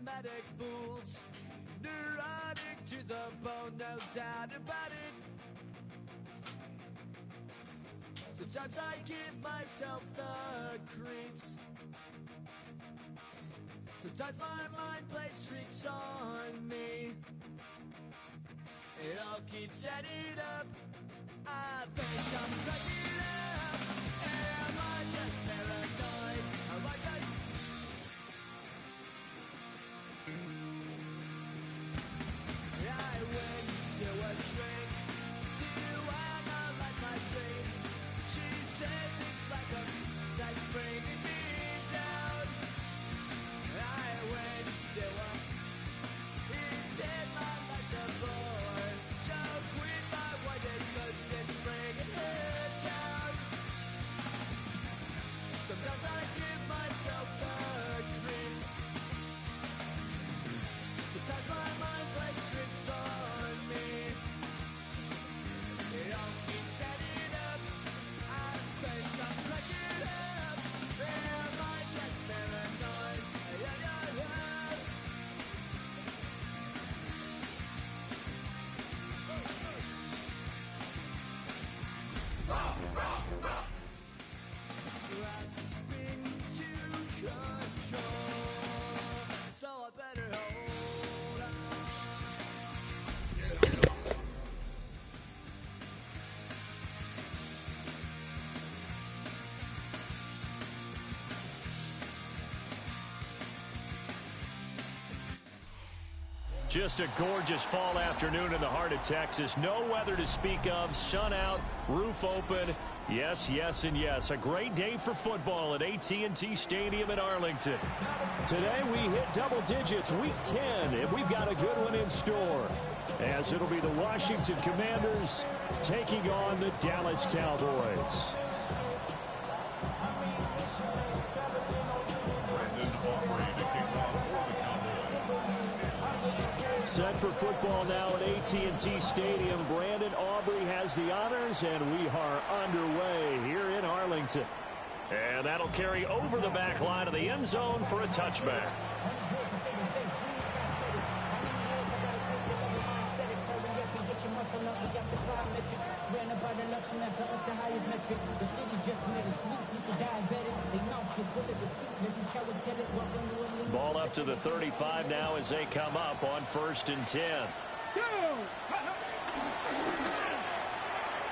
Charismatic fools, neurotic to the bone, no doubt about it. Sometimes I give myself the creeps. Sometimes my mind plays tricks on me. It all keeps adding up. I think I'm cracking up. Am I just paranoid? Am I just... I went to a shrink to analyze my dreams. She says it's like a that's bringing me down. I went to a... He said my life's a bore. So quit my white cause it's bringing her down. Sometimes I give myself the creeps. Sometimes my mind plays tricks on me. It all keeps adding up. I think I'm cracking up. Am I just paranoid? Grasping to control, so I better hold on. Just a gorgeous fall afternoon in the heart of Texas. No weather to speak of. Sun out, roof open. Yes, yes, and yes. A great day for football at AT&T Stadium in Arlington. Today we hit double digits, week 10, and we've got a good one in store, as it'll be the Washington Commanders taking on the Dallas Cowboys. Set for football now at AT&T Stadium. Brandon Aubrey has the honors, and we are underway here in Arlington. And that'll carry over the back line of the end zone for a touchback. Ball up to the 35 now as they come up on 1st and 10.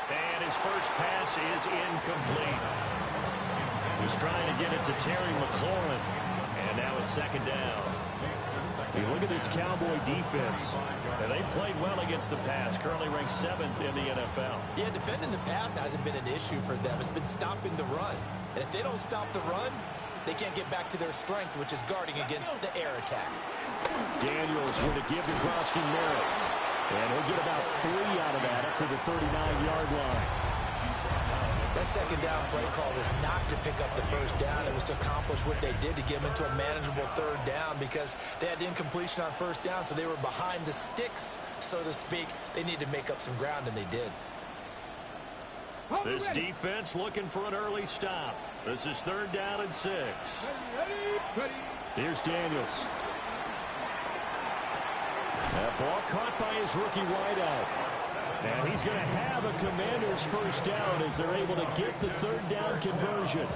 And his first pass is incomplete. He's trying to get it to Terry McLaurin. And now it's 2nd down. You look at this Cowboy defense, and they played well against the pass, currently ranked 7th in the NFL. Yeah, defending the pass hasn't been an issue for them. It's been stopping the run. And if they don't stop the run, they can't get back to their strength, which is guarding against the air attack. Daniels with a give to Groski Merritt. And he'll get about 3 out of that up to the 39-yard line. That 2nd down play call was not to pick up the 1st down. It was to accomplish what they did to get them into a manageable 3rd down because they had incompletion on 1st down, so they were behind the sticks, so to speak. They needed to make up some ground, and they did. This defense looking for an early stop. This is 3rd down and 6. Here's Daniels. That ball caught by his rookie wideout. And he's going to have a Commanders 1st down as they're able to get the 3rd down conversion.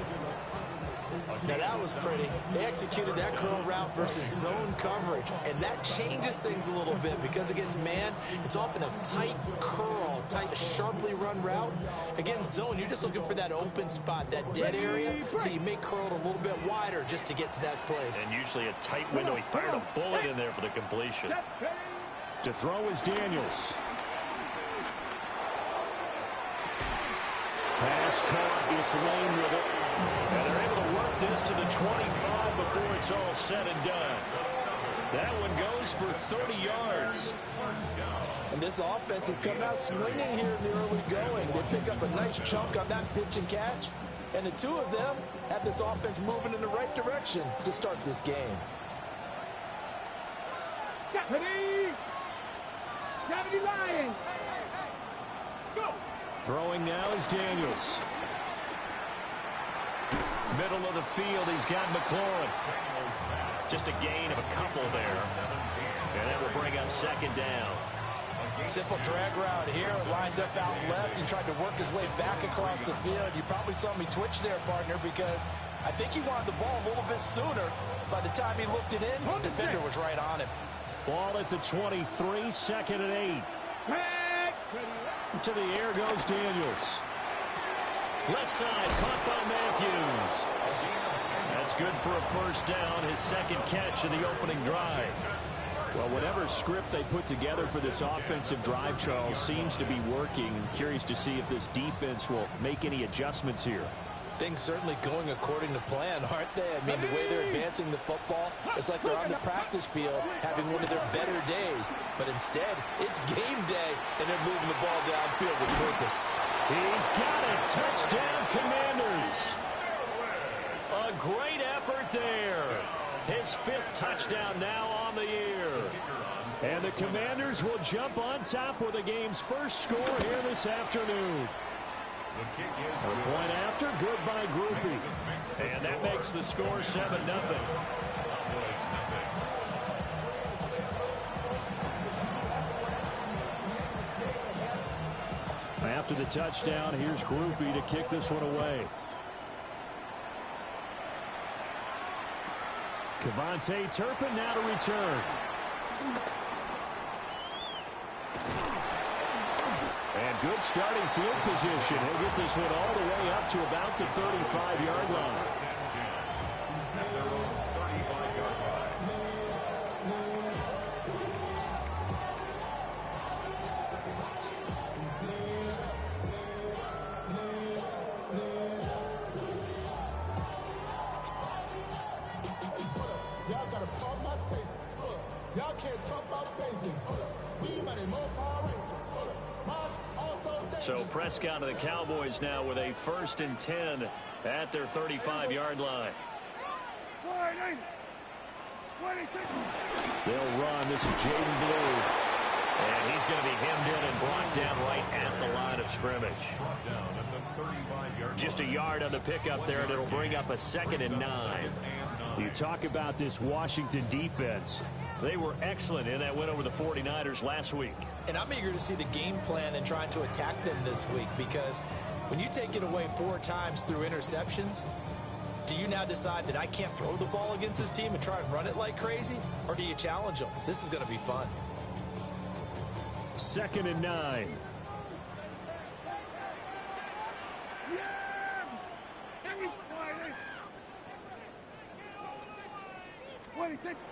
Now that was pretty. They executed that curl route versus zone coverage, and that changes things a little bit because against man, it's often a tight curl, tight, sharply run route. Against zone, you're just looking for that open spot, that dead area, so you may curl it a little bit wider just to get to that place. And usually a tight window. He fired a bullet in there for the completion. To throw is Daniels. Pass caught, it's Lane with it. And they're able to work this to the 25 before it's all said and done. That one goes for 30 yards. And this offense is coming out swinging here in the early going. They pick up a nice chunk on that pitch and catch. And the two of them have this offense moving in the right direction to start this game. Deputy Lions. Go. Throwing now is Daniels. Middle of the field, he's got McLaurin. Just a gain of a couple there. up second down. Simple drag route here, lined up out left and tried to work his way back across the field. You probably saw me twitch there, partner, because I think he wanted the ball a little bit sooner. By the time he looked it in, the defender was right on him. Ball at the 23, second and 8. To the air goes Daniels. Left side, caught by Matthews. That's good for a first down, his second catch of the opening drive. Well, whatever script they put together for this offensive drive, Charles, seems to be working. I'm curious to see if this defense will make any adjustments here. Things certainly going according to plan, aren't they? I mean, the way they're advancing the football, it's like they're on the practice field having one of their better days. But instead, it's game day, and they're moving the ball downfield with purpose. He's got it. Touchdown, Commanders. A great effort there. His fifth touchdown now on the year. And the Commanders will jump on top with the game's first score here this afternoon. A point after, good by Groupie. And that makes the score 7-0. After the touchdown, here's Groupie to kick this one away. Kevontae Turpin now to return. And good starting field position. He'll get this one all the way up to about the 35-yard line. So Prescott of the Cowboys now with a 1st and 10 at their 35-yard line. They'll run. This is Jaden Blue. And he's going to be hemmed in and brought down right at the line of scrimmage. Just a yard on the pickup there, and it'll bring up a 2nd and 9. You talk about this Washington defense. They were excellent in that win over the 49ers last week. And I'm eager to see the game plan and trying to attack them this week, because when you take it away 4 times through interceptions, do you now decide that I can't throw the ball against this team and try and run it like crazy? Or do you challenge them? This is going to be fun. 2nd and 9.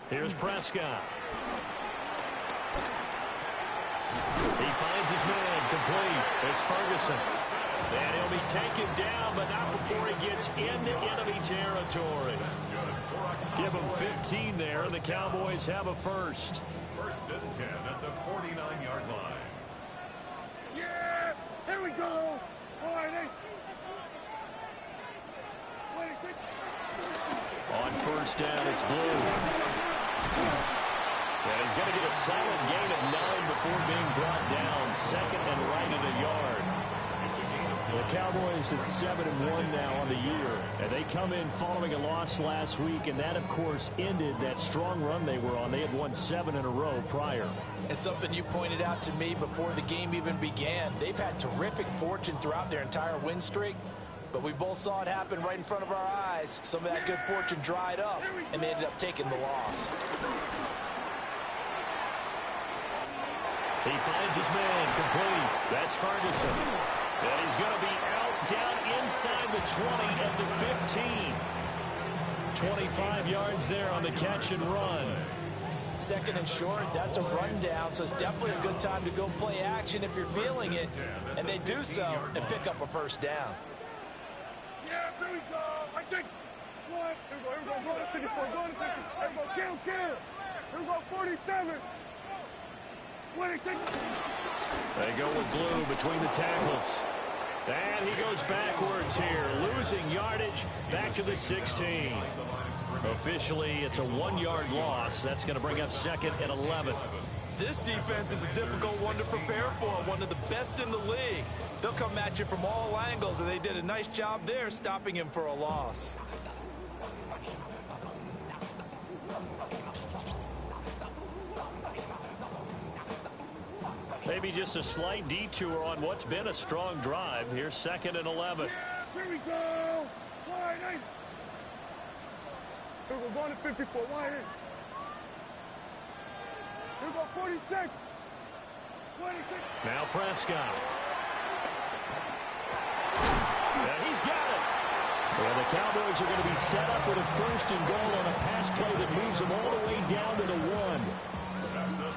Here's Prescott. He finds his man complete. It's Ferguson. And he'll be taken down, but not before he gets into enemy territory. Give him 15 there, and the Cowboys have a first. 1st and 10 at the 49-yard line. Yeah! Here we go! All right, On 1st down, it's Blue. And he's going to get a solid gain of 9 before being brought down. 2nd and right at a yard. The Cowboys at 7-1 now on the year. And they come in following a loss last week, and that, of course, ended that strong run they were on. They had won 7 in a row prior. And something you pointed out to me before the game even began, they've had terrific fortune throughout their entire win streak. But we both saw it happen right in front of our eyes. Some of that good fortune dried up, and they ended up taking the loss. He finds his man complete. That's Ferguson. And he's going to be out down inside the 20 of the 15. 25 yards there on the catch and run. 2nd and short, that's a rundown, so it's definitely a good time to go play action if you're feeling it. And they do so and pick up a 1st down. Yeah, here we go. I think. What? Here we go. Go to 54. Go to 50. Here we go. Kill. Here we go. 47. 26. They go with Blue between the tackles. And he goes backwards here, losing yardage back to the 16. Officially, it's a 1-yard loss. That's going to bring up 2nd and 11. This defense is a difficult one to prepare for, one of the best in the league. They'll come at you from all angles, and they did a nice job there stopping him for a loss. maybe just a slight detour on what's been a strong drive. Here's 2nd and 11. Yeah, here we go. Wide eight. Here we go, going to 54, wide eight. Here we go, 46. 26. Now Prescott. And he's got it. Well, the Cowboys are going to be set up with a 1st and goal on a pass play that moves them all the way down to the 1.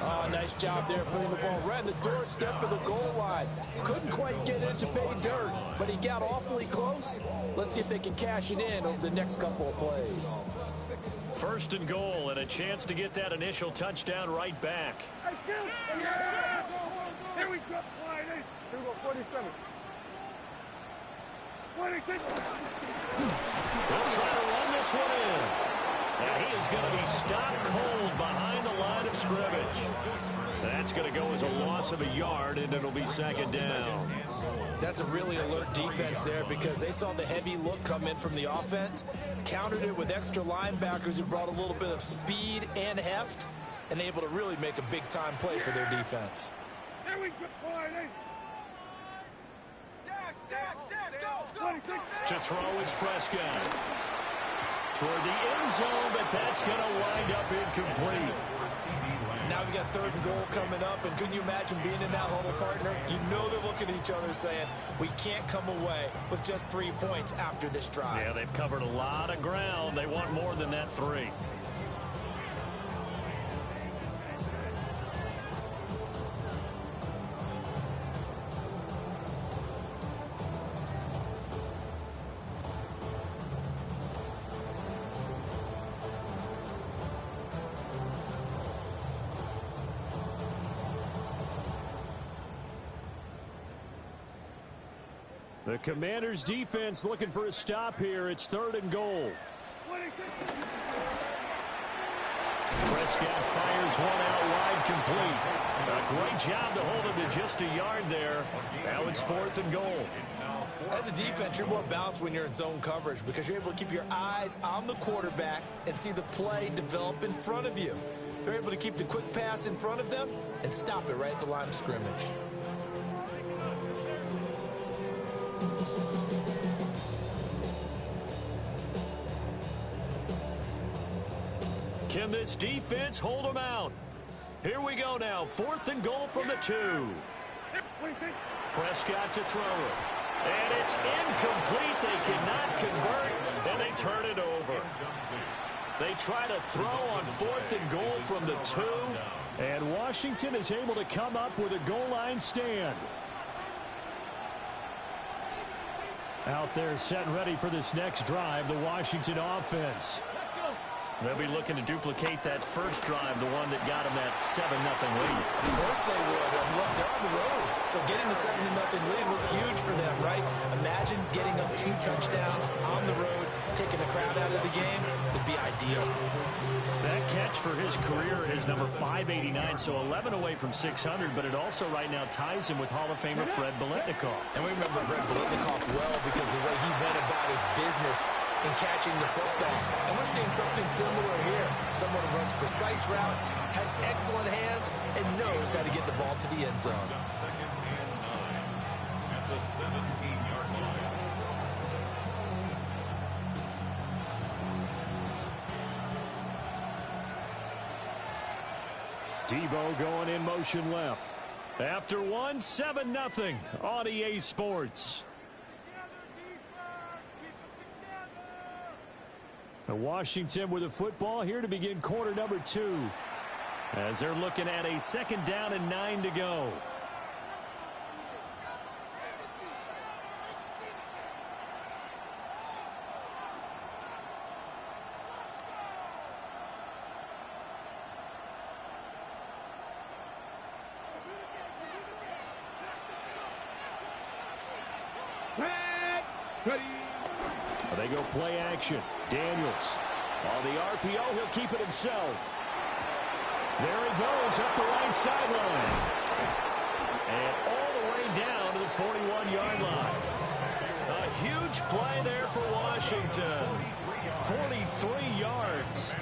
Oh, nice job there putting the ball right in the doorstep of the goal line. Couldn't quite get it to pay dirt, but he got awfully close. Let's see if they can cash it in over the next couple of plays. 1st and goal and a chance to get that initial touchdown right back. Hey, yeah. Here we go, wide eight. Here we go, 47. 26. They'll try to run this one in. And he is going to be stopped cold behind the line of scrimmage. That's going to go as a loss of a yard, and it'll be 2nd down. That's a really alert defense there because they saw the heavy look come in from the offense, countered it with extra linebackers who brought a little bit of speed and heft, and able to really make a big-time play for their defense. Here we go, wide eight. To throw is Prescott. Toward the end zone, but that's going to wind up incomplete. Now we got 3rd and goal coming up, and couldn't you imagine being in that huddle, partner? You know they're looking at each other saying, we can't come away with just 3 points after this drive. Yeah, they've covered a lot of ground. They want more than that 3. The Commanders' defense looking for a stop here. It's 3rd and goal. Prescott fires one out wide, complete. A great job to hold him to just a yard there. Now it's 4th and goal. As a defense, you're more balanced when you're in zone coverage because you're able to keep your eyes on the quarterback and see the play develop in front of you. They're able to keep the quick pass in front of them and stop it right at the line of scrimmage. Can this defense hold them out? Here we go now. 4th and goal from the 2. Prescott to throw it. And it's incomplete. They cannot convert, and they turn it over. They try to throw on 4th and goal from the 2. And Washington is able to come up with a goal line stand. Out there set and ready for this next drive, the Washington offense. They'll be looking to duplicate that first drive, the one that got them that 7-0 lead. Of course they would. And look, they're on the road. So getting the 7-0 lead was huge for them, right? Imagine getting up 2 touchdowns on the road, taking the crowd out of the game. It'd be ideal. That catch for his career is number 589, so 11 away from 600, but it also right now ties him with Hall of Famer Fred Biletnikoff. And we remember Fred Biletnikoff well because of the way he went about his business in catching the football. And we're seeing something similar here. Someone who runs precise routes, has excellent hands, and knows how to get the ball to the end zone. 2nd and 9 at the 17-yard line. Debo going in motion left. After 1, 7-0 on EA Sports. Washington with a football here to begin quarter number 2. As they're looking at a 2nd down and 9 to go. They go play action. Daniels. On the RPO, he'll keep it himself. There he goes up the right sideline. And all the way down to the 41-yard line. A huge play there for Washington. 43 yards.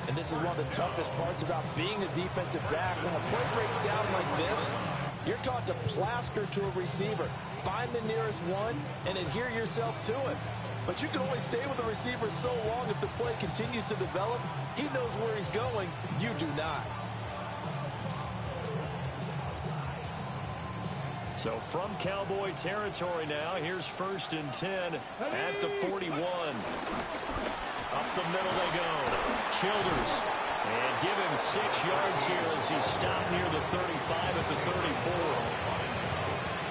And this is one of the toughest parts about being a defensive back. When a play breaks down like this, You're taught to plaster to a receiver. Find the nearest one and adhere yourself to it. But you can only stay with the receiver so long if the play continues to develop. He knows where he's going. You do not. So from Cowboy territory now, here's 1st and 10 at the 41. Up the middle they go. Childers. And give him 6 yards here as he stopped near the 35 at the 34.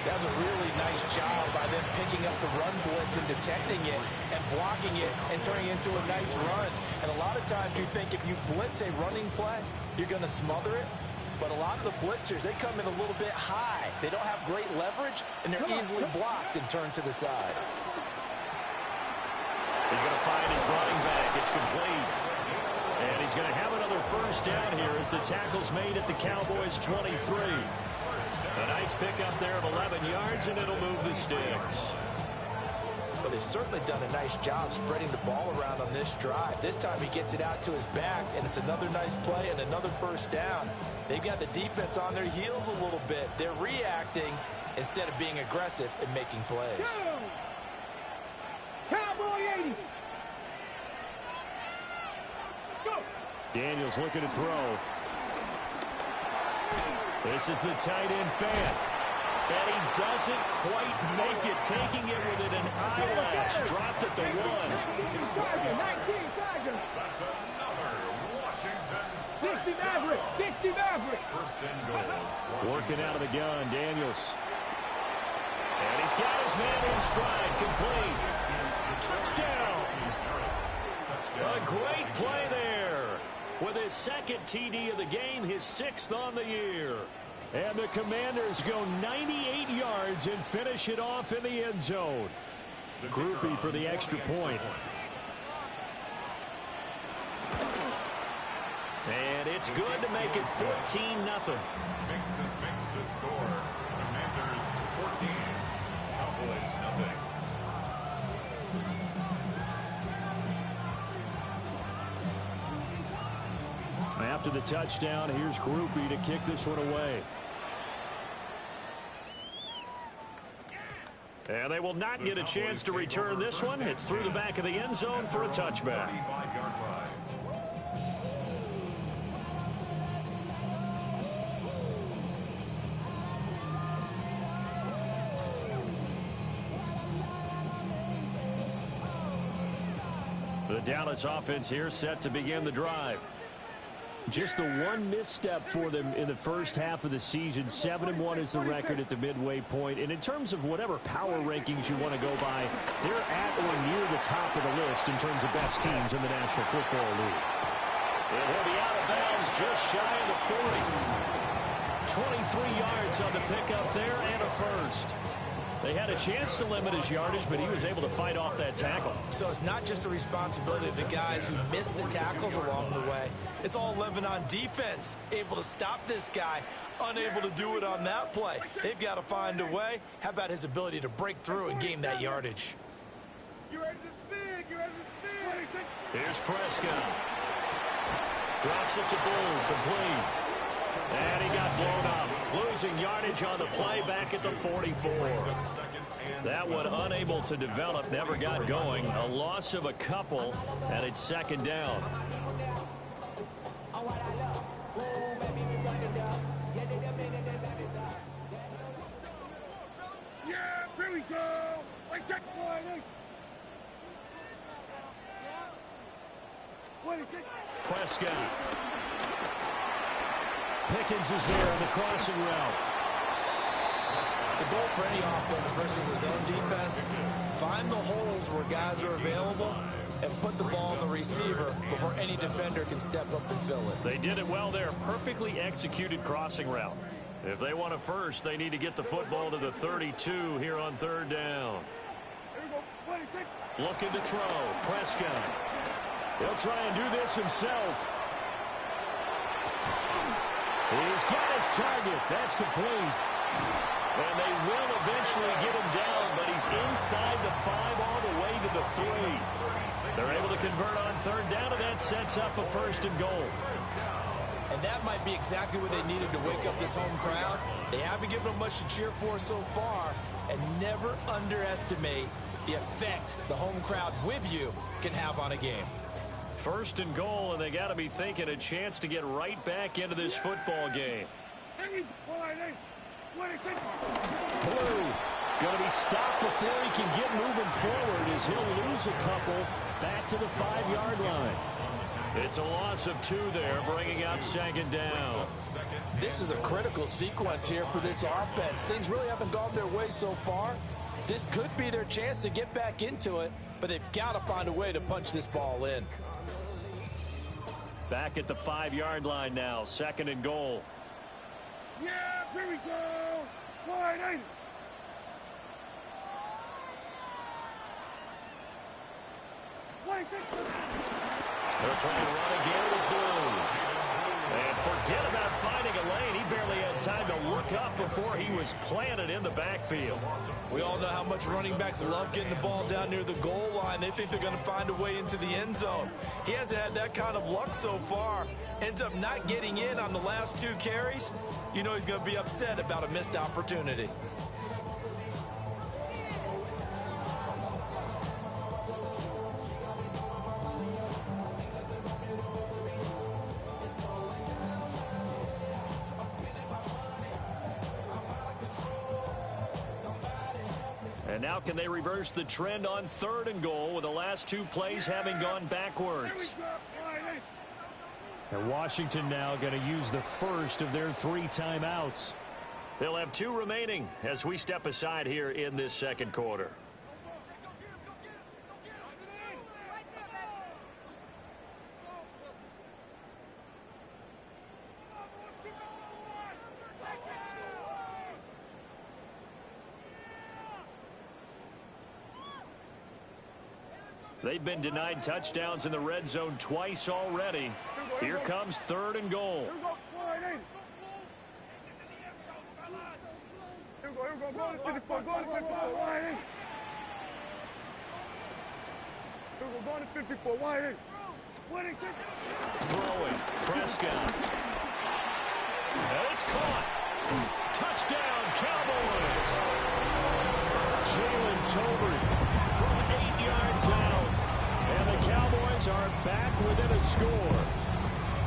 That was a really nice job by them picking up the run blitz and detecting it and blocking it and turning it into a nice run. And a lot of times you think if you blitz a running play, you're going to smother it. But a lot of the blitzers, they come in a little bit high. They don't have great leverage, and they're easily blocked and turned to the side. He's going to find his running back. It's complete. And he's going to have another 1st down here as the tackle's made at the Cowboys' 23. A nice pickup there of 11 yards, and it'll move the sticks. Well, they've certainly done a nice job spreading the ball around on this drive. This time he gets it out to his back, and it's another nice play and another 1st down. They've got the defense on their heels a little bit. They're reacting instead of being aggressive and making plays. Cowboy 80. Go. Daniels looking to throw. This is the tight end fan. And he doesn't quite make it, taking it within an eyelash. Dropped at the 1. That's another Washington 60 Maverick. 60 Maverick. 1st and goal. Working out of the gun, Daniels. And he's got his man in stride, complete. Touchdown. A great play there. With his 2nd TD of the game, his 6th on the year. And the Commanders go 98 yards and finish it off in the end zone. Groupie for the extra point. And it's good to make it 14-0. Makes the score. Commanders 14. Cowboys nothing. After the touchdown, here's Groupie to kick this one away. And they will not get a chance to return this one. It's through the back of the end zone for a touchback. The Dallas offense here set to begin the drive. Just the one misstep for them in the first half of the season. 7-1 is the record at the midway point. And in terms of whatever power rankings you want to go by, they're at or near the top of the list in terms of best teams in the National Football League. And he'll be out of bounds just shy of the 40. 23 yards on the pickup there and a 1st. They had a chance to limit his yardage, but he was able to fight off that tackle. So it's not just the responsibility of the guys who missed the tackles along the way. It's all living on defense, able to stop this guy, unable to do it on that play. They've got to find a way. How about his ability to break through and gain that yardage? You ready to spin? You ready to spin? Here's Prescott. Drops it to Blue, complete. And he got blown up. Losing yardage on the play back at the 44. That one unable to develop, never got going. A loss of a couple, and it's 2nd down. Yeah, here we go. Like checkpoint. 26. Prescott. Pickens is there in the crossing route. The goal for any offense versus his own defense, find the holes where guys are available and put the ball on the receiver before any defender can step up and fill it. They did it well there. Perfectly executed crossing route. If they want a 1st, they need to get the football to the 32 here on 3rd down. Looking to throw. Prescott. He'll try and do this himself. He's got his target. That's complete. And they will eventually get him down, but he's inside the 5 all the way to the 3. They're able to convert on 3rd down, and that sets up a 1st and goal. And that might be exactly what they needed to wake up this home crowd. They haven't given them much to cheer for so far, and never underestimate the effect the home crowd with you can have on a game. First and goal, and they got to be thinking a chance to get right back into this football game. Blue going to be stopped before he can get moving forward as he'll lose a couple back to the 5-yard line. It's a loss of 2 there, bringing up second down. This is a critical sequence here for this offense. Things really haven't gone their way so far. This could be their chance to get back into it, but they've got to find a way to punch this ball in. Back at the 5-yard line now, second and goal. Yeah, here we go. Wide eight. They'll try and run again with Blue. And forget about finding a lane. He barely had time to look up before he was planted in the backfield. We all know how much running backs love getting the ball down near the goal line. They think they're going to find a way into the end zone. He hasn't had that kind of luck so far. Ends up not getting in on the last 2 carries. You know he's going to be upset about a missed opportunity. And now can they reverse the trend on third and goal with the last 2 plays having gone backwards? And Washington now going to use the first of their 3 timeouts. They'll have 2 remaining as we step aside here in this second quarter. They've been denied touchdowns in the red zone twice already. Here comes third and goal. Throwing, Prescott. And it's caught. Touchdown, Cowboys. Jalen Tolbert from 8 yards out. And the Cowboys are back within a score.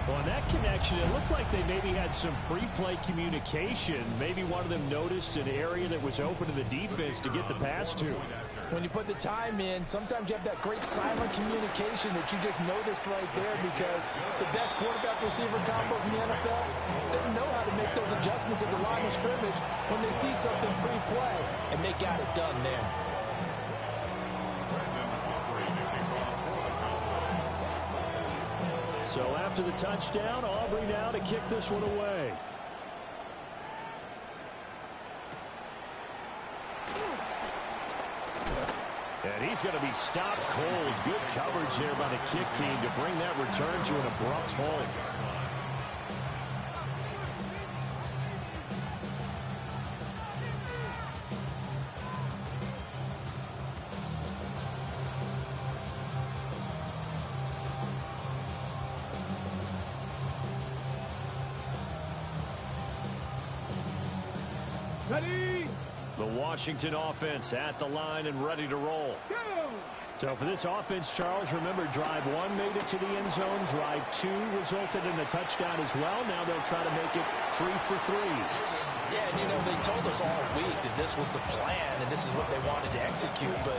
Well, in that connection, it looked like they maybe had some pre-play communication. Maybe one of them noticed an area that was open to the defense to get the pass to. When you put the time in, sometimes you have that great silent communication that you just noticed right there, because the best quarterback-receiver combos in the NFL, they know how to make those adjustments at the line of scrimmage when they see something pre-play, and they got it done there. So after the touchdown, Aubrey now to kick this one away. And he's going to be stopped cold. Good coverage there by the kick team to bring that return to an abrupt halt. Ready? The Washington offense at the line and ready to roll. Go! So for this offense, Charles, remember, drive 1 made it to the end zone. Drive 2 resulted in a touchdown as well. Now they'll try to make it 3 for 3. Yeah, and you know, they told us all week that this was the plan and this is what they wanted to execute, but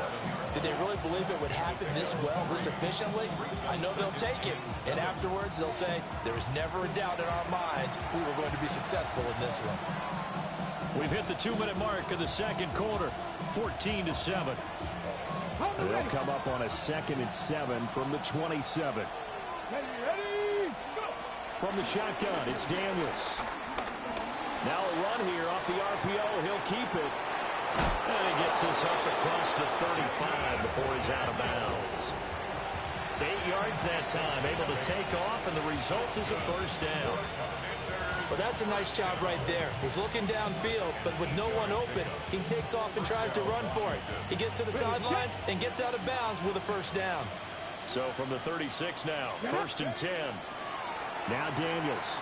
did they really believe it would happen this well, this efficiently? I know they'll take it, and afterwards they'll say, there was never a doubt in our minds we were going to be successful in this one. We've hit the 2-minute mark of the second quarter, 14-7. And they'll come up on a 2nd and 7 from the 27. Ready, go! From the shotgun, it's Daniels. Now a run here off the RPO. He'll keep it. And he gets this up across the 35 before he's out of bounds. 8 yards that time, able to take off, and the result is a first down. Well, that's a nice job right there. He's looking downfield, but with no one open, he takes off and tries to run for it. He gets to the sidelines and gets out of bounds with a first down. So from the 36 now, 1st and 10. Now Daniels.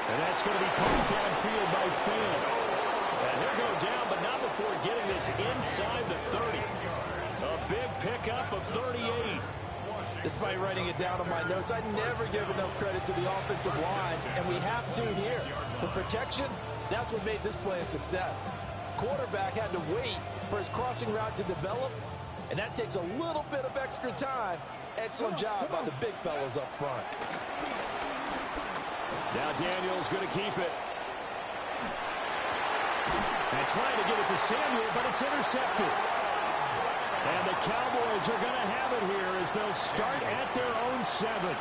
And that's going to be caught downfield by Finn. And he'll go down, but not before getting this inside the 30. A big pickup of 38. Despite writing it down on my notes, I never give enough credit to the offensive line, and we have to here. The protection, that's what made this play a success. Quarterback had to wait for his crossing route to develop, and that takes a little bit of extra time. Excellent job by the big fellas up front. Now Daniel's going to keep it. And trying to get it to Samuel, but it's intercepted. And the Cowboys are going to have it here as they'll start at their own 7.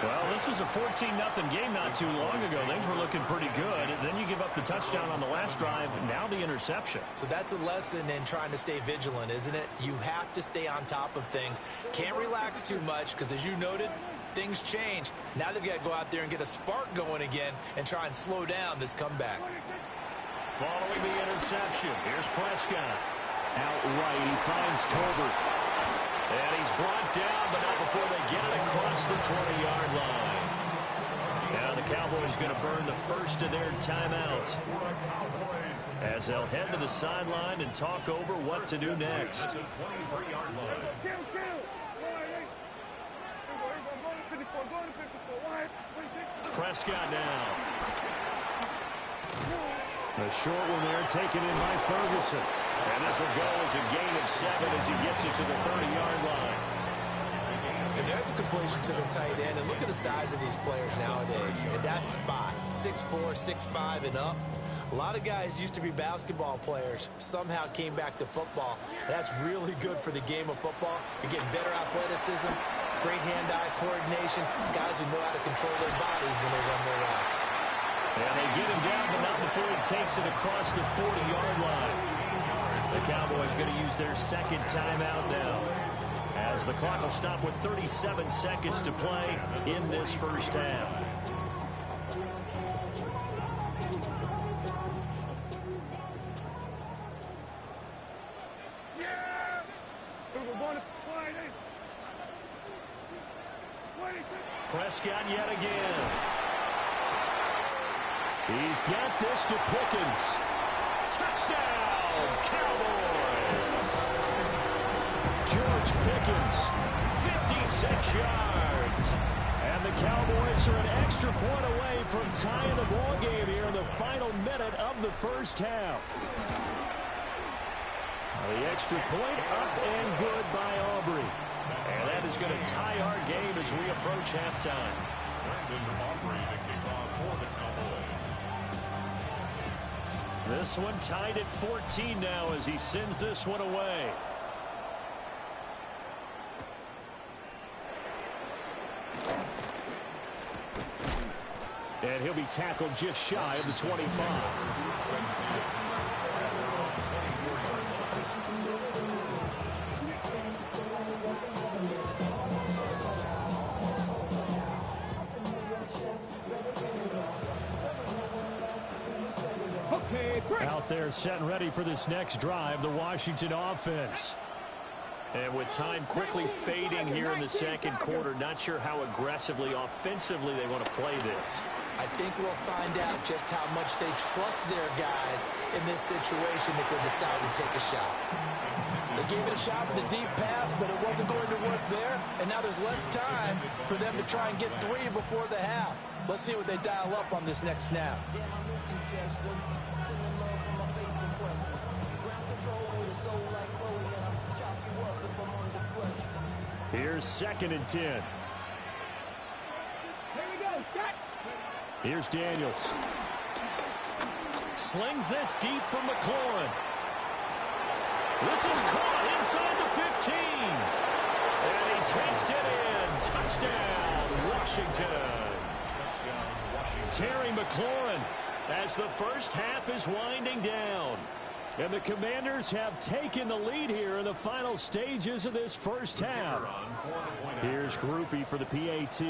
Well, this was a 14-0 game not too long ago. Things were looking pretty good. Then you give up the touchdown on the last drive. Now the interception. So that's a lesson in trying to stay vigilant, isn't it? You have to stay on top of things. Can't relax too much because, as you noted, things change. Now they've got to go out there and get a spark going again and try and slow down this comeback. Following the interception, here's Prescott. Out right, he finds Tolbert. And he's brought down, but not before they get it across the 20-yard line. Now the Cowboys going to burn the first of their timeouts as they'll head to the sideline and talk over what to do next. Prescott now. A short one there taken in by Ferguson. And this will go as a gain of 7 as he gets it to the 30-yard line. And there's a completion to the tight end. And look at the size of these players nowadays. At that spot, 6'4", 6'5", and up. A lot of guys used to be basketball players, somehow came back to football. And that's really good for the game of football. You're getting better athleticism, great hand-eye coordination, guys who know how to control their bodies when they run their routes. And they get him down, but not before he takes it across the 40-yard line. The Cowboys going to use their second timeout now, as the clock will stop with 37 seconds to play in this first half. Prescott yet again. He's got this to Pickens. Touchdown, Cowboys! George Pickens, 56 yards. And the Cowboys are an extra point away from tying the ball game here in the final minute of the first half. The extra point up and good by Aubrey. And that is going to tie our game as we approach halftime. This one tied at 14 now as he sends this one away. And he'll be tackled just shy of the 25. Out there set and ready for this next drive, the Washington offense. And with time quickly fading here in the second quarter, not sure how aggressively, offensively they want to play this. I think we'll find out just how much they trust their guys in this situation if they decide to take a shot. They gave it a shot with a deep pass, but it wasn't going to work there. And now there's less time for them to try and get 3 before the half. Let's see what they dial up on this next snap. Here's 2nd and 10. Here's Daniels. Slings this deep from McLaurin. This is caught inside the 15. And he takes it in. Touchdown, Washington. Terry McLaurin as the first half is winding down. And the Commanders have taken the lead here in the final stages of this first half. Here's Groupie for the PAT.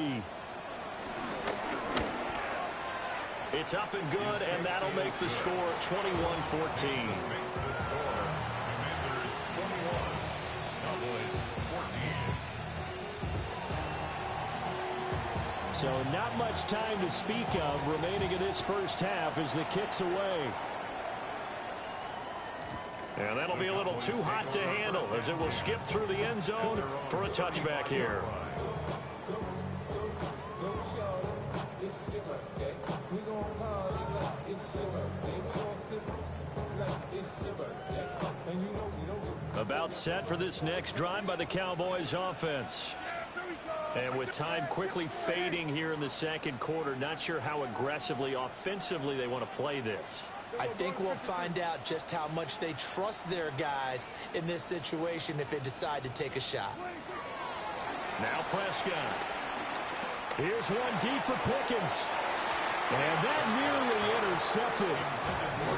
It's up and good, and that'll make the score 21-14. So not much time to speak of remaining in this first half as the kick's away. And that'll be a little too hot to handle as it will skip through the end zone for a touchback here. About set for this next drive by the Cowboys offense. And with time quickly fading here in the second quarter, not sure how aggressively, offensively they want to play this. I think we'll find out just how much they trust their guys in this situation if they decide to take a shot. Now Prescott. Here's one deep for Pickens. And that nearly intercepted.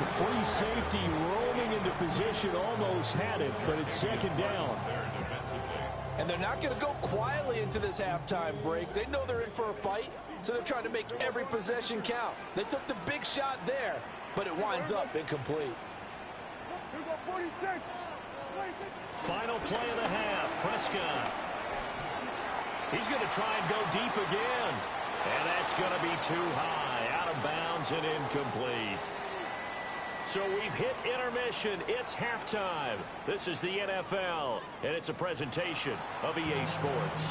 The free safety roaming into position almost had it, but it's second down. And they're not going to go quietly into this halftime break. They know they're in for a fight, so they're trying to make every possession count. They took the big shot there, but it winds up incomplete. Final play of the half, Prescott. He's going to try and go deep again. And that's going to be too high, out of bounds and incomplete. So we've hit intermission. It's halftime. This is the NFL, and it's a presentation of EA Sports.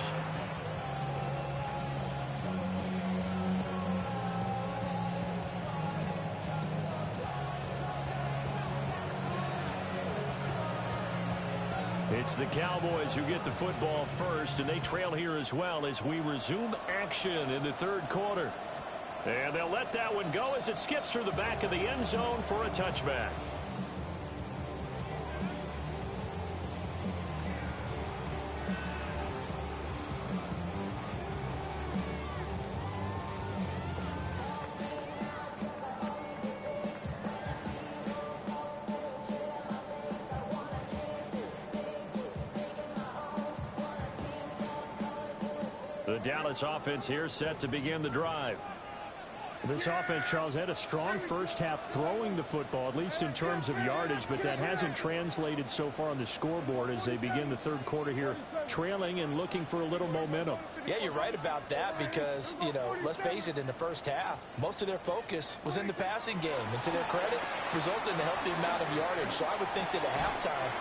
It's the Cowboys who get the football first, and they trail here as well as we resume action in the third quarter. And they'll let that one go as it skips through the back of the end zone for a touchback. The Dallas offense here set to begin the drive. This offense, Charles, had a strong first half throwing the football, at least in terms of yardage, but that hasn't translated so far on the scoreboard as they begin the third quarter here, trailing and looking for a little momentum. Yeah, you're right about that because, you know, let's face it, in the first half, most of their focus was in the passing game. And to their credit, resulted in a healthy amount of yardage. So I would think that at halftime,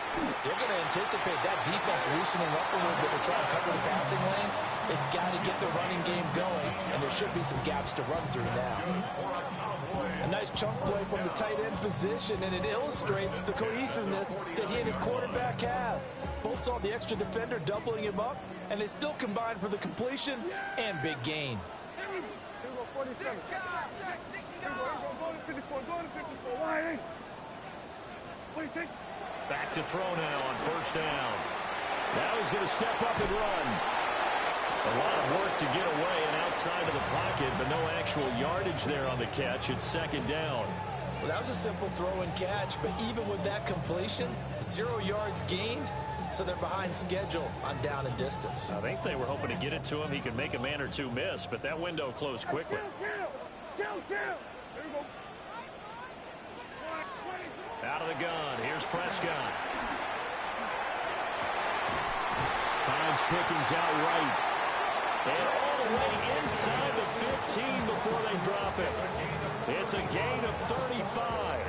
they're going to anticipate that defense loosening up a little bit to try and cover the passing lanes. They've got to get the running game going, and there should be some gaps to run through now. A nice chunk play from the tight end position, and it illustrates the cohesiveness that he and his quarterback have. Both saw the extra defender doubling him up, and they still combined for the completion and big gain. Back to throw now on first down. Now he's going to step up and run. A lot of work to get away and outside of the pocket, but no actual yardage there on the catch. It's second down. Well, that was a simple throw and catch, but even with that completion, 0 yards gained, so they're behind schedule on down and distance. I think they were hoping to get it to him. He could make a man or two miss, but that window closed quickly. Out of the gun, here's Prescott. Finds Pickens out right. And all the way inside the 15 before they drop it. It's a gain of 35.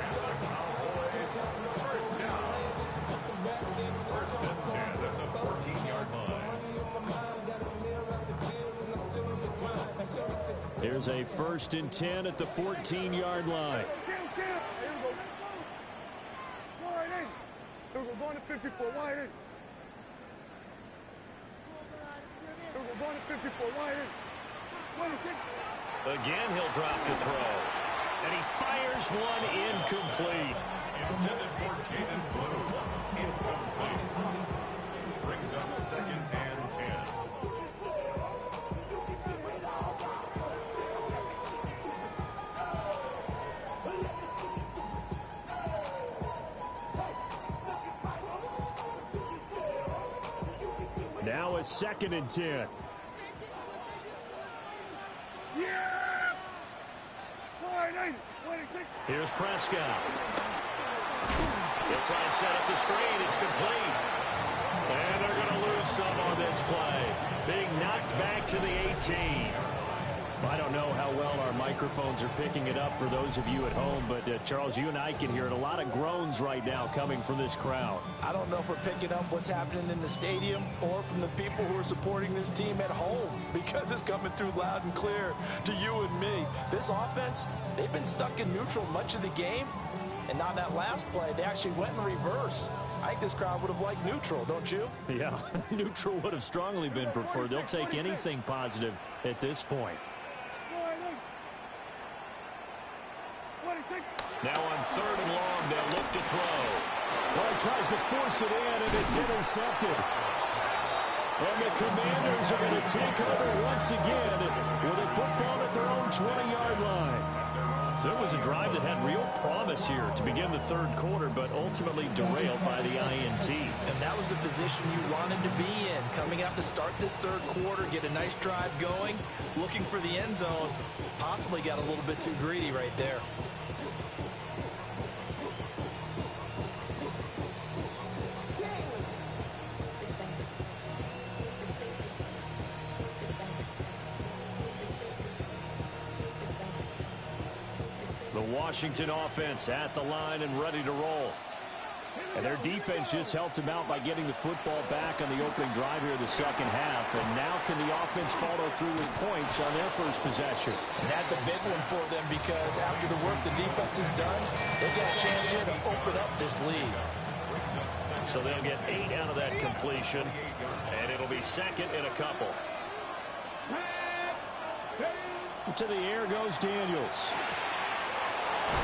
First down. First and 10 at the 14-yard line. Here's a first and 10 at the 14-yard line. Going to 54, wide in. Going to 54, wide in. Again, he'll drop the throw. And he fires one incomplete. Intended for Jaden Blue. Incomplete. Brings up second and 10. Now a second and 10. Here's Prescott. He'll try and set up the screen. It's complete. And they're going to lose some on this play. Being knocked back to the 18. I don't know how well our microphones are picking it up for those of you at home, but Charles, you and I can hear it. A lot of groans right now coming from this crowd. I don't know if we're picking up what's happening in the stadium or from the people who are supporting this team at home, because it's coming through loud and clear to you and me. This offense, they've been stuck in neutral much of the game, and on that last play, they actually went in reverse. I think this crowd would have liked neutral, don't you? Yeah, neutral would have strongly been preferred. They'll take anything positive at this point. Now on 3rd and long, they'll look to throw. Well, he tries to force it in, and it's intercepted. And the Commanders are going to take over once again with a football at their own 20-yard line. So it was a drive that had real promise here to begin the 3rd quarter, but ultimately derailed by the INT. And that was the position you wanted to be in, coming out to start this 3rd quarter, get a nice drive going, looking for the end zone. Possibly got a little bit too greedy right there. The Washington offense at the line and ready to roll. And their defense just helped them out by getting the football back on the opening drive here in the second half. And now can the offense follow through with points on their first possession? And that's a big one for them, because after the work the defense has done, they've got a chance here to open up this lead. So they'll get 8 out of that completion, and it'll be 2nd and a couple. To the air goes Daniels.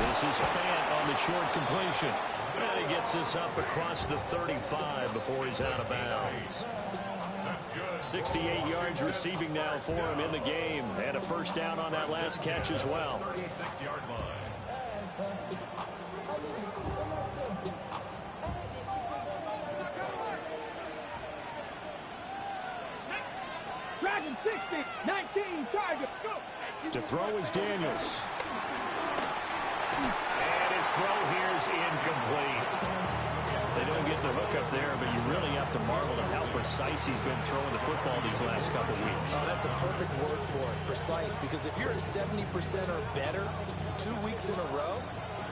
This is Fant on the short completion. And he gets this up across the 35 before he's out of bounds. 68 yards receiving now for him in the game. And a first down on that last catch as well. 36-yard line. Dragon 60, 19, target, go! To throw is Daniels. And his throw here is incomplete. They don't get the hook up there, but you really have to marvel at how precise he's been throwing the football these last couple weeks. Oh, that's a perfect word for it, precise, because if you're at 70% or better 2 weeks in a row,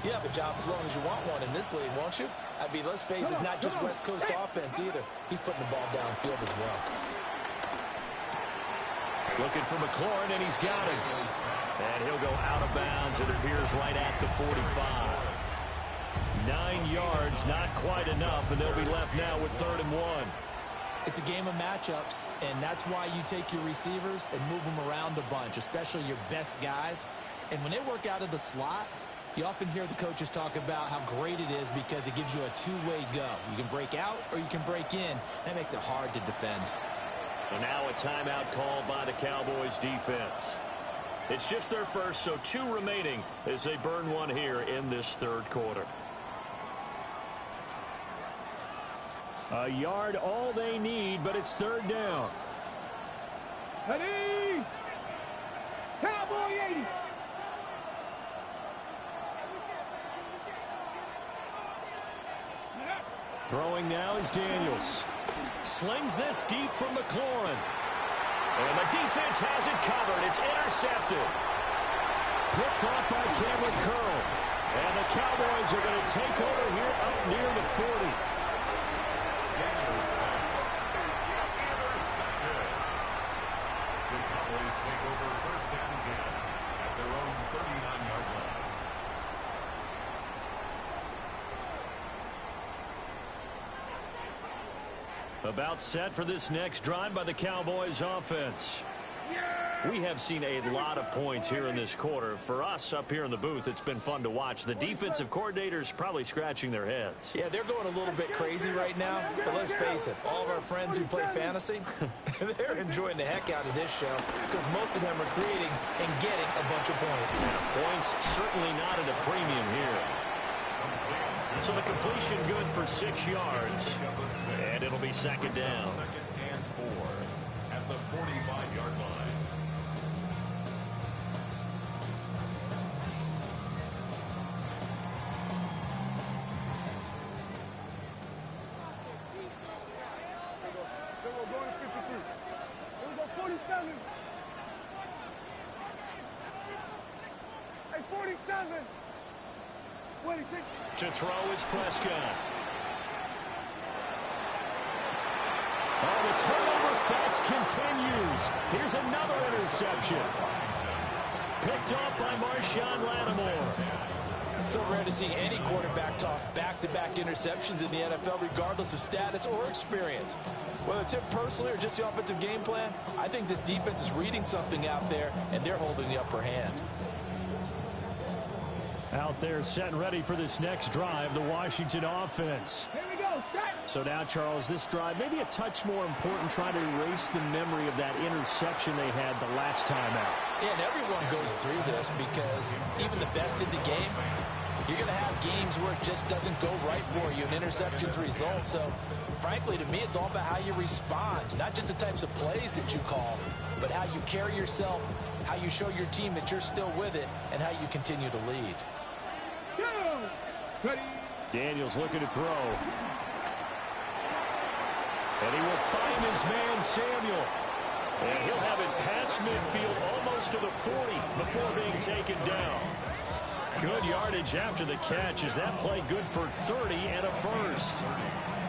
you have a job as long as you want one in this league, won't you? I mean, let's face it, it's not just West Coast offense either. He's putting the ball downfield as well. Looking for McLaurin, and he's got it. And he'll go out of bounds. It appears right at the 45. 9 yards, not quite enough, and they'll be left now with 3rd and 1. It's a game of matchups, and that's why you take your receivers and move them around a bunch, especially your best guys. And when they work out of the slot, you often hear the coaches talk about how great it is because it gives you a two-way go. You can break out or you can break in. That makes it hard to defend. And now a timeout called by the Cowboys defense. It's just their first, so 2 remaining as they burn one here in this 3rd quarter. A yard all they need, but it's 3rd down. Ready? Cowboy 80. Throwing now is Daniels. Slings this deep from McLaurin. And the defense has it covered. It's intercepted. Picked off by Cameron Curl. And the Cowboys are going to take over here up near the 40. The Cowboys take over first and 10 at their own 39-yard line. About set for this next drive by the Cowboys offense. We have seen a lot of points here in this quarter. For us up here in the booth, it's been fun to watch. The defensive coordinators probably scratching their heads. Yeah, they're going a little bit crazy right now, but let's face it, all of our friends who play fantasy, they're enjoying the heck out of this show because most of them are creating and getting a bunch of points. Yeah, points certainly not at a premium here. So the completion good for 6 yards, and it'll be 2nd down. 2nd and 4 at the 45-yard line. Going to 53. Here we go, 47. 47. 26. To throw is Prescott. Oh, the turnover fest continues. Here's another interception. Picked off by Marshawn Lattimore. So rare to see any quarterback toss back-to-back interceptions in the NFL, regardless of status or experience. Whether it's him personally or just the offensive game plan, I think this defense is reading something out there, and they're holding the upper hand. Out there set and ready for this next drive, the Washington offense. Here we go. Set. So now, Charles, this drive maybe a touch more important, trying to erase the memory of that interception they had the last time out. Yeah, and everyone goes through this because even the best in the game, you're going to have games where it just doesn't go right for you, and interceptions result. So, frankly, to me, it's all about how you respond, not just the types of plays that you call, but how you carry yourself, how you show your team that you're still with it, and how you continue to lead. Ready. Daniels looking to throw. And he will find his man, Samuel. And he'll have it past midfield almost to the 40 before being taken down. Good yardage after the catch. Is that play good for 30 and a first?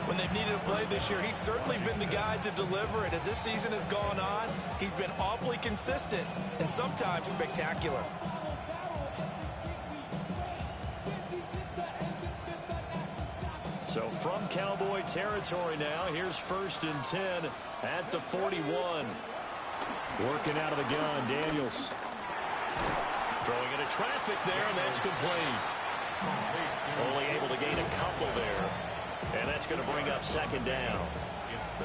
When they've needed a play this year, he's certainly been the guy to deliver it. As this season has gone on, he's been awfully consistent and sometimes spectacular. So from Cowboy territory now, here's 1st and 10 at the 41. Working out of the gun, Daniels. Throwing into traffic there, and that's complete. Only able to gain a couple there. And that's going to bring up 2nd down.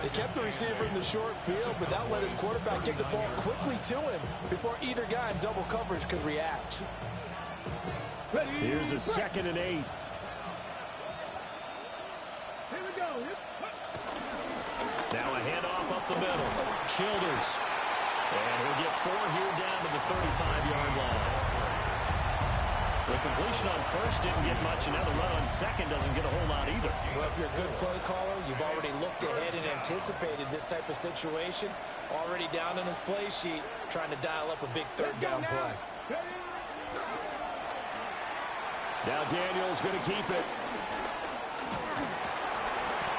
They kept the receiver in the short field, but that let his quarterback get the ball quickly to him before either guy in double coverage could react. Ready. Here's a 2nd and 8. Here we go. Now a handoff up the middle. Childers. And he'll get 4 here down to the 35-yard line. The completion on 1st didn't get much, and now the run on 2nd doesn't get a whole lot either. Well, if you're a good play caller, you've already looked ahead and anticipated this type of situation. Already down on his play sheet, trying to dial up a big 3rd down play. Now Daniels going to keep it.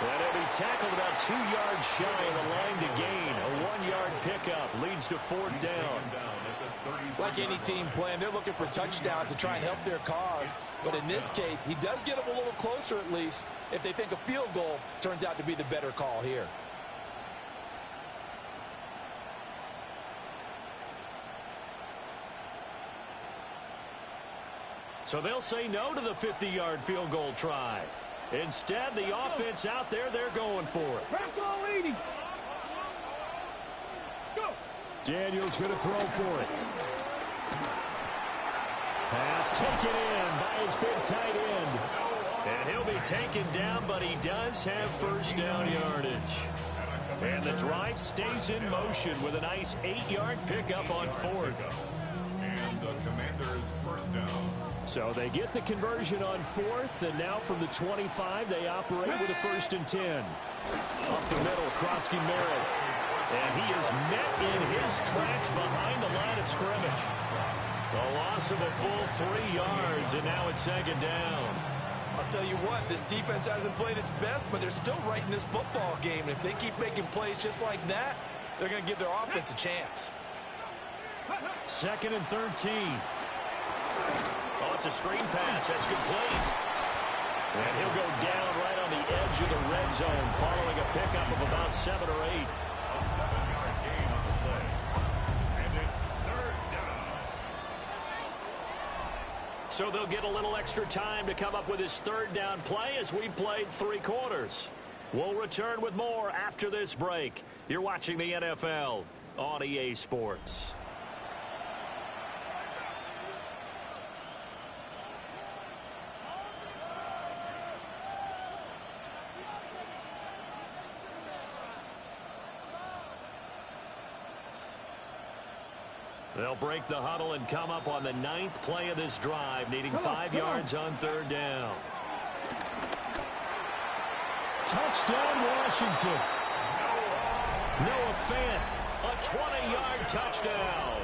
And he'll be tackled about 2 yards shy of the line to gain. A 1-yard pickup leads to 4th down. Like any team playing, they're looking for touchdowns to try and help their cause. But in this case, he does get them a little closer at least if they think a field goal turns out to be the better call here. So they'll say no to the 50-yard field goal try. Instead, the offense out there, they're going for it. Press all 80. Go. Daniels going to throw for it. Pass taken in by his big tight end. And he'll be taken down, but he does have 1st down yardage. And the drive stays in motion with a nice 8-yard pickup on 4th. And the Commanders' 1st down. So they get the conversion on 4th, and now from the 25, they operate with a 1st and 10. Up the middle, Krosky Merritt. And he is met in his tracks behind the line of scrimmage. A loss of a full 3 yards, and now it's 2nd down. I'll tell you what, this defense hasn't played its best, but they're still right in this football game. And if they keep making plays just like that, they're going to give their offense a chance. 2nd and 13. Oh, it's a screen pass. That's complete. And he'll go down right on the edge of the red zone following a pickup of about 7 or 8. A 7-yard gain on the play. And it's 3rd down. So they'll get a little extra time to come up with his 3rd down play as we played 3 quarters. We'll return with more after this break. You're watching the NFL on EA Sports. They'll break the huddle and come up on the 9th play of this drive, needing 5 yards on 3rd down. Touchdown, Washington. Noah Fant A 20-yard touchdown.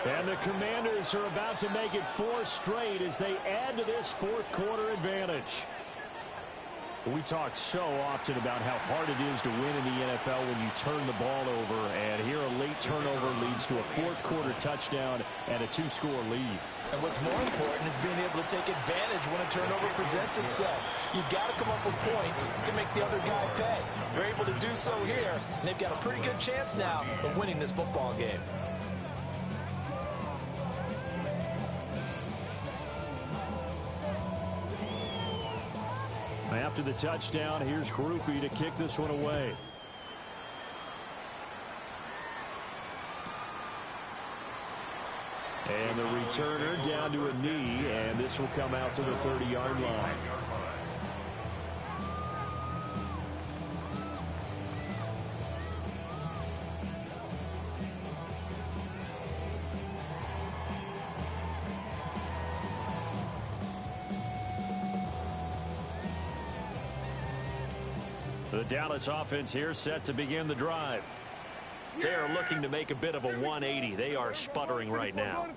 And the Commanders are about to make it 4 straight as they add to this fourth quarter advantage. We talk so often about how hard it is to win in the NFL when you turn the ball over. And here a late turnover leads to a fourth quarter touchdown and a 2-score lead. And what's more important is being able to take advantage when a turnover presents itself. You've got to come up with points to make the other guy pay. They're able to do so here, and they've got a pretty good chance now of winning this football game. After the touchdown, here's Groupie to kick this one away. And the returner down to a knee, and this will come out to the 30-yard line. The Dallas offense here set to begin the drive. They are looking to make a bit of a 180. They are sputtering right now.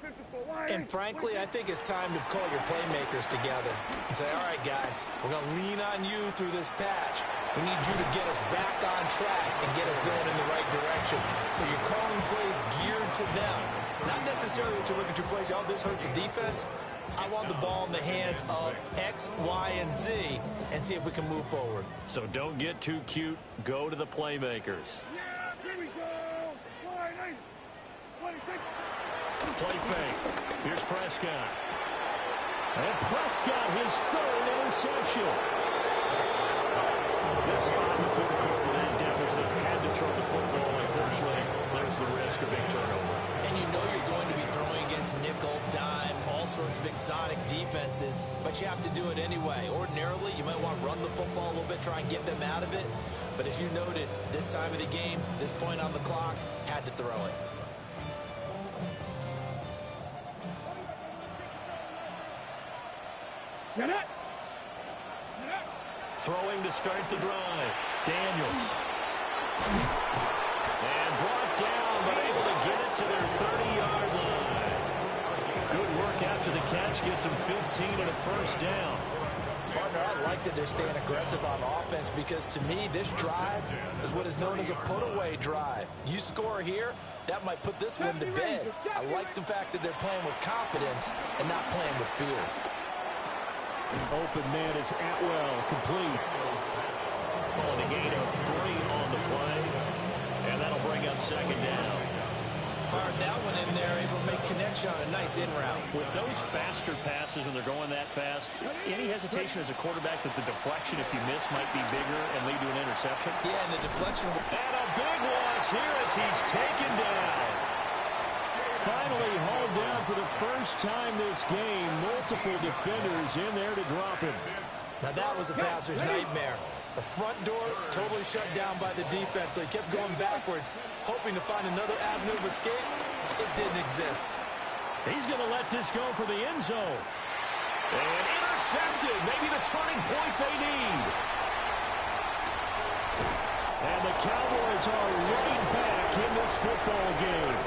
And frankly, I think it's time to call your playmakers together and say, all right, guys, we're going to lean on you through this patch. We need you to get us back on track and get us going in the right direction. So you're calling plays geared to them. Not necessarily that you look at your plays, oh, this hurts the defense. I want the ball in the hands of X, Y, and Z and see if we can move forward. So don't get too cute. Go to the playmakers. Yeah, here we go. Wide 26. Play fake. Here's Prescott. And Prescott, his third interception. This spot in the fourth quarter with that deficit had to throw the football. Unfortunately, there's the risk of big turnover. And you know you're going to be throwing against nickel, dime, all sorts of exotic defenses, but you have to do it anyway. Ordinarily, you might want to run the football a little bit, try and get them out of it. But as you noted, this time of the game, this point on the clock, had to throw it. Get it. Throwing to start the drive. Daniels. And brought down, but able to get it to their 30-yard line. Good work after the catch. Gets them 15 and a first down. Partner, I like that they're staying aggressive on offense because, to me, this drive is what is known as a put-away drive. You score here, that might put this one to bed. I like the fact that they're playing with confidence and not playing with fear. Open man is Atwell, complete. On a gain of 3 on the play. And that'll bring up second down. Fired that one in there, able to make connection on a nice in route. With those faster passes and they're going that fast, any hesitation as a quarterback that the deflection, if you miss, might be bigger and lead to an interception? Yeah, and the deflection. And a big loss here as he's taken down. Finally hauled down for the first time this game. Multiple defenders in there to drop him. Now that was a passer's nightmare. The front door totally shut down by the defense, so he kept going backwards, hoping to find another avenue of escape. It didn't exist. He's going to let this go for the end zone. And intercepted. Maybe the turning point they need. And the Cowboys are right back in this football game.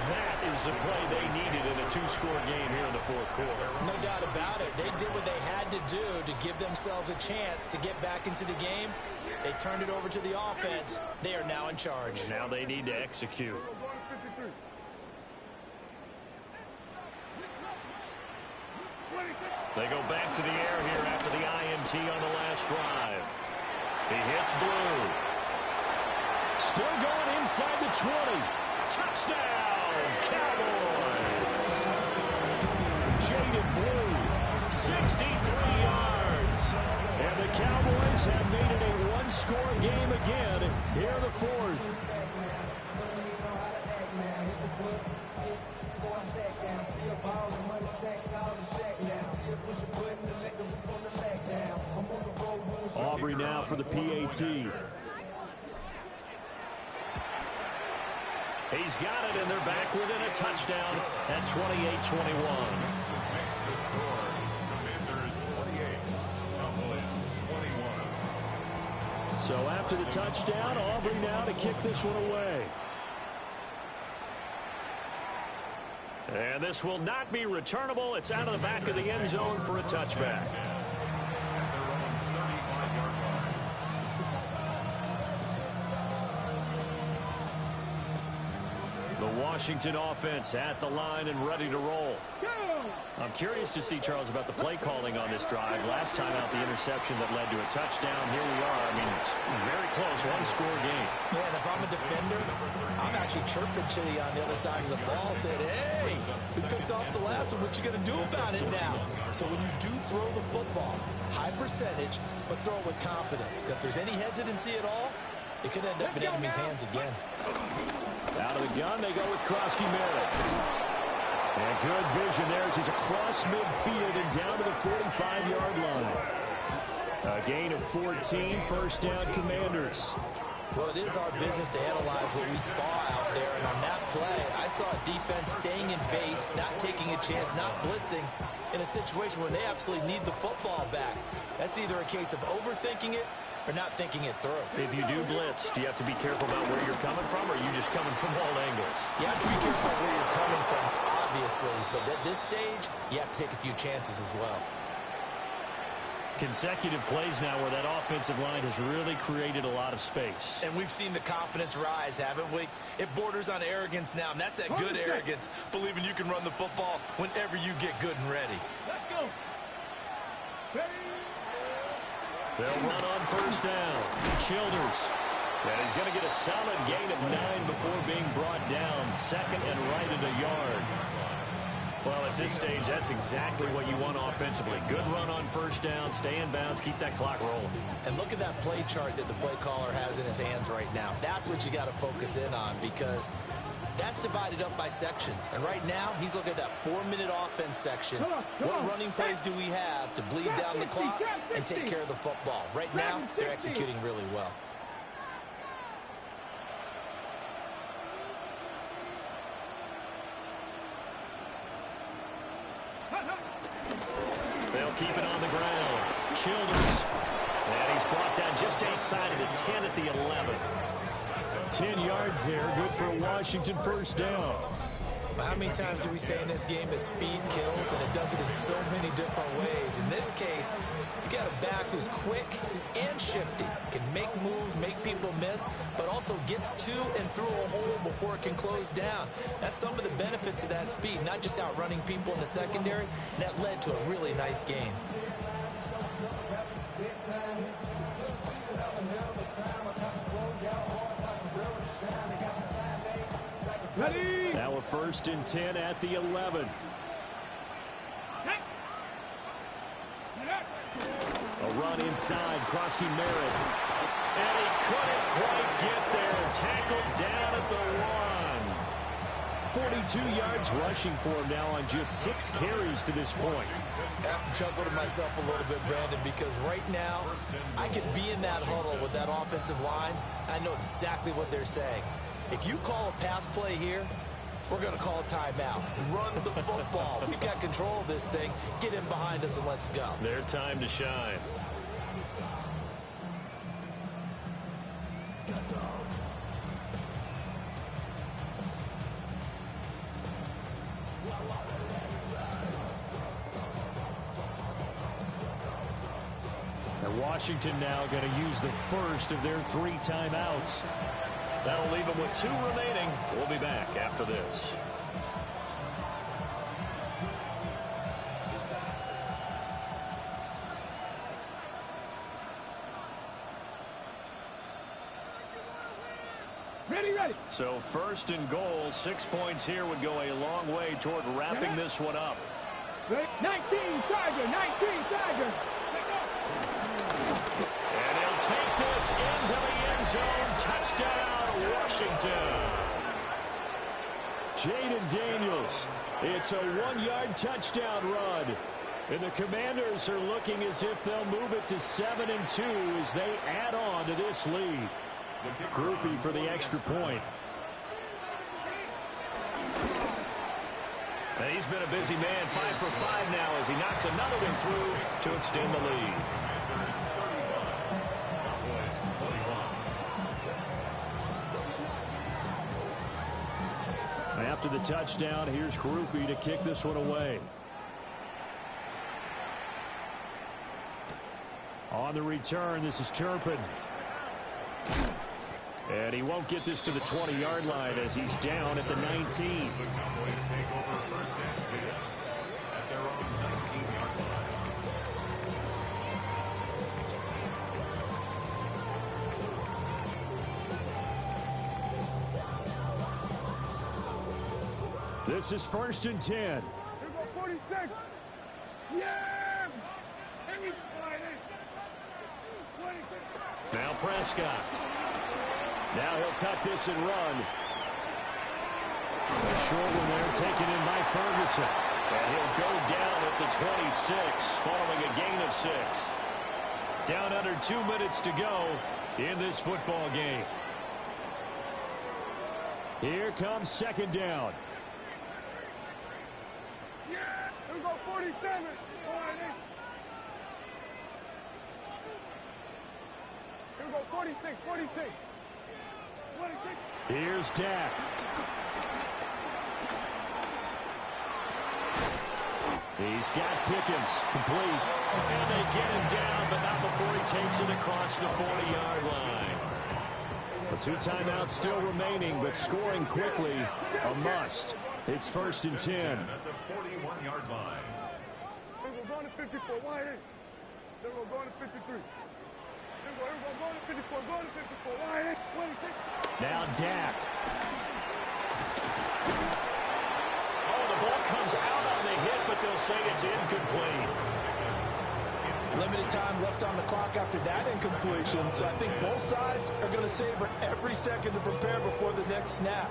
That is the play they needed in a 2-score game here in the fourth quarter. No doubt about it. They did what they had to do to give themselves a chance to get back into the game. They turned it over to the offense. They are now in charge. Now they need to execute. They go back to the air here after the INT on the last drive. He hits Blue. Still going inside the 20. Touchdown, Cowboys. Jaded Blue, 63 yards. And the Cowboys have made it a one-score game again here in the fourth. Aubrey now for the PAT. He's got it, and they're back within a touchdown at 28-21. Makes the score. Commanders 28, Cowboys 21. So after the touchdown, Aubrey now to kick this one away. And this will not be returnable. It's out of the back of the end zone for a touchback. The Washington offense at the line and ready to roll. I'm curious to see, Charles, about the play calling on this drive. Last time out, the interception that led to a touchdown. Here we are. I mean, it's very close, one-score game. Yeah, and if I'm a defender, I'm actually chirping Chili on the other side of the ball, saying, hey, we picked off the last one. What you going to do about it now? So when you do throw the football, high percentage, but throw it with confidence. Because if there's any hesitancy at all, it could end up in enemy's hands again. Out of the gun, they go with Krosky-Merritt. And good vision there as he's across midfield and down to the 45-yard line. A gain of 14, first down Commanders. Well, it is our business to analyze what we saw out there. And on that play, I saw a defense staying in base, not taking a chance, not blitzing in a situation where they absolutely need the football back. That's either a case of overthinking it or not thinking it through. If you do blitz, do you have to be careful about where you're coming from, or are you just coming from all angles? You have to be careful where you're coming from, obviously. But at this stage, you have to take a few chances as well. Consecutive plays now where that offensive line has really created a lot of space. And we've seen the confidence rise, haven't we? It borders on arrogance now, and that's that good arrogance, believing you can run the football whenever you get good and ready. Let's go. They'll run on first down. Childers. And he's going to get a solid gain of 9 before being brought down. Second and right at a yard. Well, at this stage, that's exactly what you want offensively. Good run on first down, stay in bounds, keep that clock rolling. And look at that play chart that the play caller has in his hands right now. That's what you got to focus in on, because that's divided up by sections. And right now, he's looking at that 4-minute offense section. What running plays do we have to bleed down the clock and take care of the football? Right now, they're executing really well. They'll keep it on the ground. Childers. And he's brought down just outside of the 10 at the 11. 10 yards there, good for a Washington first down. How many times do we say in this game that speed kills, and it does it in so many different ways? In this case, you got a back who's quick and shifty, can make moves, make people miss, but also gets to and through a hole before it can close down. That's some of the benefits of that speed, not just outrunning people in the secondary. And that led to a really nice game. Ready? Now a first and 10 at the 11. A run inside, Krosky-Merritt. And he couldn't quite get there. Tackled down at the 1. 42 yards rushing for him now on just 6 carries to this point. I have to chuckle to myself a little bit, Brandon, because right now I could be in that huddle with that offensive line. I know exactly what they're saying. If you call a pass play here, we're going to call a timeout. Run the football. We've got control of this thing. Get in behind us and let's go. Their time to shine. And Washington now going to use the first of their 3 timeouts. That'll leave them with 2 remaining. We'll be back after this. Ready. So first and goal, 6 points here would go a long way toward wrapping this one up. 19 Tiger, 19 Tiger. And he'll take this into the end zone. Touchdown, Washington. Jaden Daniels. It's a 1-yard touchdown run. And the Commanders are looking as if they'll move it to 7-2 as they add on to this lead. Groupie for the extra point. And he's been a busy man, 5 for 5 now as he knocks another one through to extend the lead. to the touchdown. Here's Groupie to kick this one away. On the return, this is Turpin. And he won't get this to the 20-yard line as he's down at the 19. The Cowboys take over first and 10 at their own 19-yard line. This is first and 10. Here go 46. Yeah! And he's sliding. 26. Now Prescott. Now he'll tuck this and run. A short one there taken in by Ferguson. And he'll go down at the 26 following a gain of 6. Down under 2 minutes to go in this football game. Here comes second down. Yeah! Here go 47. Here go 46, 46. 26. Here's Dak. He's got Pickens complete. And they get him down, but not before he takes it across the 40-yard line. The 2 timeouts still remaining, but scoring quickly, a must. It's first and 10. At the 41-yard line. Here we're going to 54. Wide in. Then we're going to 53. Here we're going to 54. Going to 54. Wide in. 26. Now Dak. Oh, the ball comes out on the hit, but they'll say it's incomplete. Limited time left on the clock after that incompletion, so I think both sides are going to savor every second to prepare before the next snap.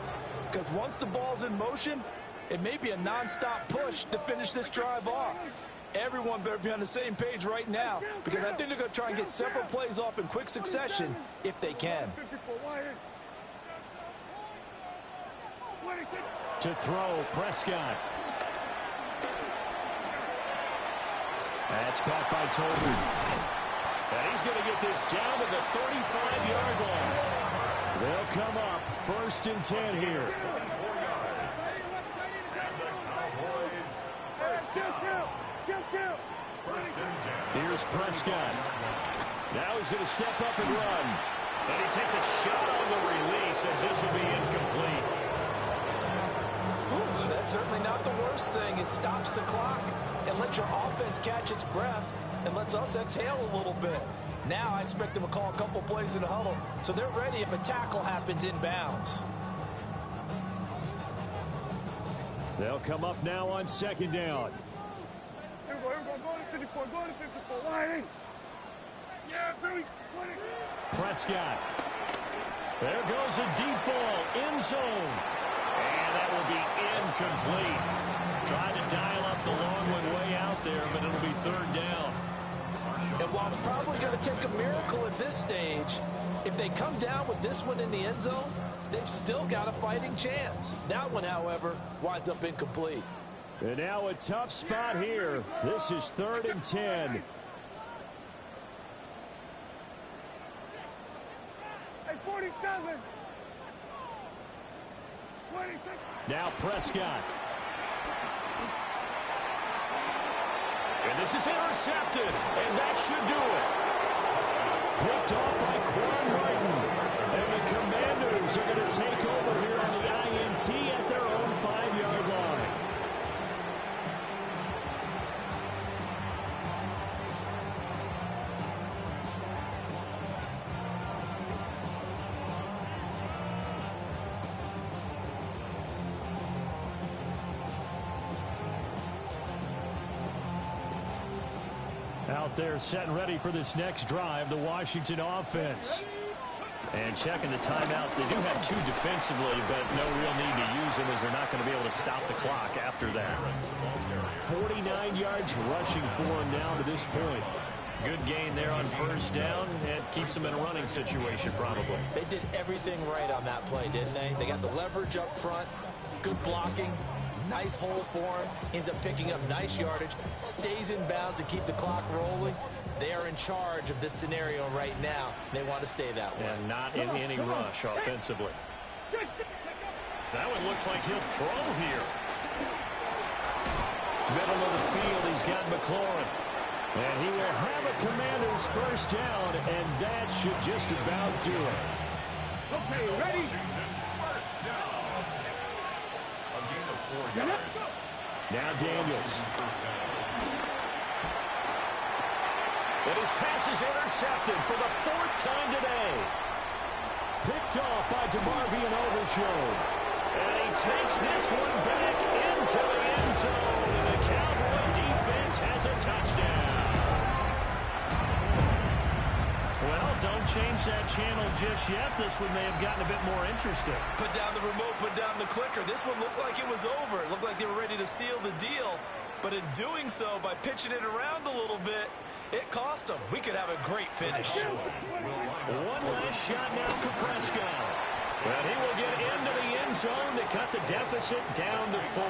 Because once the ball's in motion, it may be a non-stop push to finish this drive off. Everyone better be on the same page right now, because I think they're going to try and get several plays off in quick succession if they can. To throw, Prescott. That's caught by Toby. And he's going to get this down to the 35-yard line. They'll come up first and 10 here. Here's Prescott. Now he's going to step up and run. And he takes a shot on the release as this will be incomplete. Ooh, that's certainly not the worst thing. It stops the clock and lets your offense catch its breath and lets us exhale a little bit. Now I expect them to call a couple plays in the huddle so they're ready if a tackle happens inbounds. They'll come up now on second down. Here we go, go to 54, go to 54, wide in. Yeah, Billy, 20. Prescott. There goes a deep ball, end zone. And that will be incomplete. Trying to dial up the long one way out there, but it'll be third down. And while it's probably going to take a miracle at this stage, if they come down with this one in the end zone, they've still got a fighting chance. That one, however, winds up incomplete. And now a tough spot here. This is third and 10. Hey, 47. 26. Now Prescott. And this is intercepted, and that should do it. Picked off by Quan Martin. And the Commanders are going to take over here on the INT at their own 5-yard line. Out there set and ready for this next drive, the Washington offense. And checking the timeouts, they do have 2 defensively, but no real need to use them as they're not going to be able to stop the clock after that. 49 yards rushing for him down to this point. Good gain there on first down, and keeps them in a running situation probably. They did everything right on that play, didn't they? They got the leverage up front, good blocking, nice hole for him, ends up picking up nice yardage, stays in bounds to keep the clock rolling. They are in charge of this scenario right now. They want to stay that way. And not in any rush offensively. That one looks like he'll throw here. Middle of the field, he's got McLaurin. And he will have a Commanders first down, and that should just about do it. Okay, ready? First down. A gain of 4 yards. Now Daniels. First down. And his pass is intercepted for the 4th time today. Picked off by DeMarvion Overshown. And he takes this one back into the end zone. And the Cowboy defense has a touchdown. Well, don't change that channel just yet. This one may have gotten a bit more interesting. Put down the remote, put down the clicker. This one looked like it was over. It looked like they were ready to seal the deal. But in doing so, by pitching it around a little bit, it cost them. We could have a great finish. One last shot now for Prescott. And he will get into the end zone to cut the deficit down to 4.